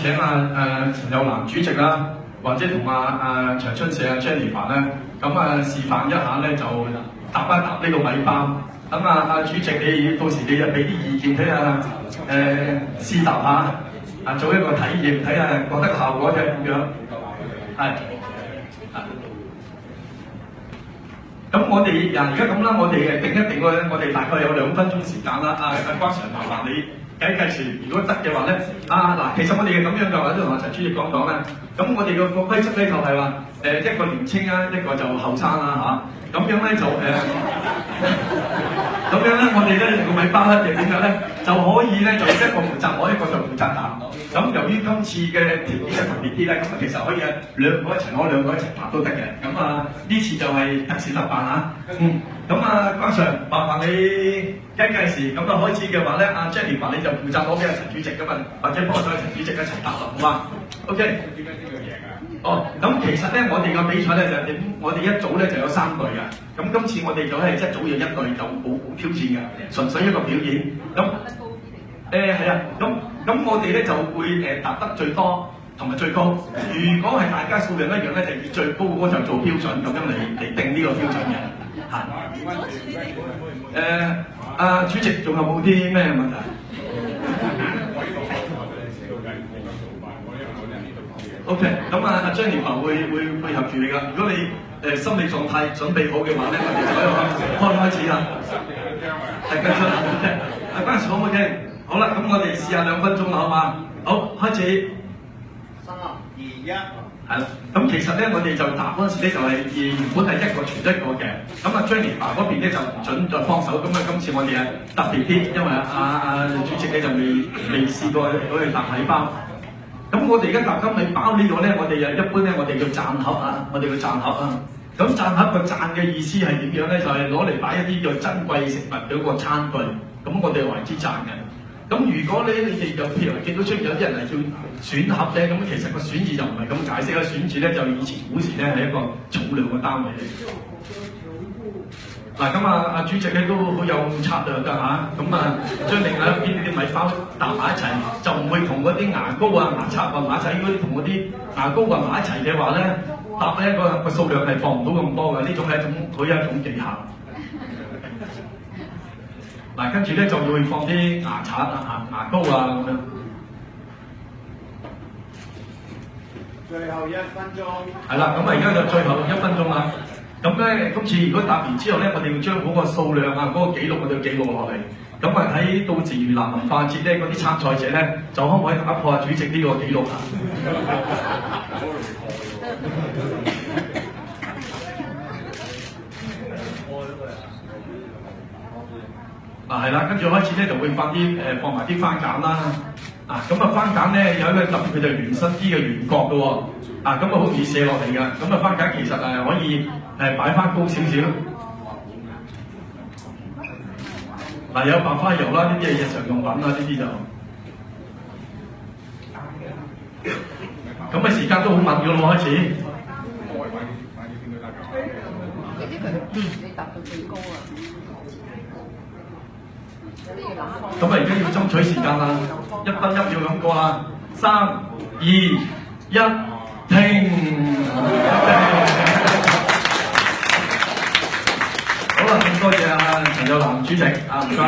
請陳友南主席啦，或者同長春社Jennifer 咧，咁示範一下咧，就搭一搭呢個米包。咁主席你到時你就俾啲意見睇下，試搭下，做一個體驗，睇下覺得效果係點樣。係。咁我哋而家咁啦，我哋定一定我哋大概有2分鐘時間啦。關 Sir 麻煩你計時，如果得嘅話咧，嗱，其實我哋係咁樣嘅話，都同陳主席講講啦。咁我哋個規則咧就係話，一個年青啊，一個就後生啦嚇。咁樣咧就咁樣咧，我哋咧個米包咧就點樣咧，就可以咧就一個負責我，一個就負責答。咁由於今次嘅條件特別啲咧，咁其實可以兩個一齊攞，兩個一齊答都得嘅。咁呢次就係特事特辦嚇。咁關 Sir 麻煩你計時，咁開始嘅話咧，Jennifer 你就負責攞俾陳主席咁或者幫手陳主席一齊答啦，好嘛 ？OK。點解呢個贏啊？哦，咁其實咧，我哋嘅比賽咧就點？我哋一組咧就有3隊嘅。咁今次我哋就係一組有1隊，就冇挑戰嘅，純粹一個表演。咁係啊，咁我哋咧就會答得最多同埋最高。如果係大家數量一樣咧，就以最高嗰就做標準，咁樣嚟定呢個標準嘅。係。主席仲有冇啲咩問題？OK， 咁Jennifer 會配合住你噶。如果你心理狀態準備好嘅話咧，我哋就開始啦。係跟出啦。關 Sir 可唔可以聽？好啦，咁我哋試下2分鐘啦，好嘛？好，開始。3、2、1。係啦，咁其實咧，我哋就答嗰陣時咧，就係原本係一個傳一個嘅。咁Jennifer 嗰邊咧就唔準再幫手。咁今次我哋係特別啲，因為主席咧就未試過攞去答米包。咁我哋而家答金米包呢個咧，我哋一般咧，我哋叫讚盒啊，我哋叫讚盒啊。咁讚盒個讚嘅意思係點樣咧？就係攞嚟擺一啲叫珍貴食物嗰個餐具，咁我哋為之讚嘅。咁如果你哋就譬如見到出現有啲人係叫選盒咧，咁其實個選字就唔係咁解釋啦。選字咧就以前古時咧係一個重量嘅單位嚟。嗱，咁主席咧都好有策略㗎嚇，咁將另外一邊啲米包搭埋一齊，就唔會同嗰啲牙膏牙刷混埋一齊。如果同嗰啲牙膏混埋一齊嘅話咧，搭咧個數量係放唔到咁多嘅。呢種係一種技巧。嗱，跟住咧就會放啲牙刷牙膏咁樣。最後1分鐘。係啦，咁而家就最後1分鐘啦。咁咧，今次如果答完之後咧，我哋要將嗰個數量嗰個記錄我哋要記錄落嚟。咁睇到時盂蘭文化節咧，嗰啲參賽者咧，就可唔可以打破主席呢個記錄啊？係啦，跟住開始咧就會放埋啲番梘啦。番梘咧有一個特別，佢就圓身啲嘅圓角嘅喎。咁好容易卸落嚟㗎。番梘其實可以擺翻高少少。有白花油啦，呢啲係日常用品啦，呢啲就。咁時間都好密㗎咯，開始。你達到最高啊！咁而家要爭取時間啦，1分1秒咁過啦，3、2、1，停！好啦，咁多謝陳友南主席唔該。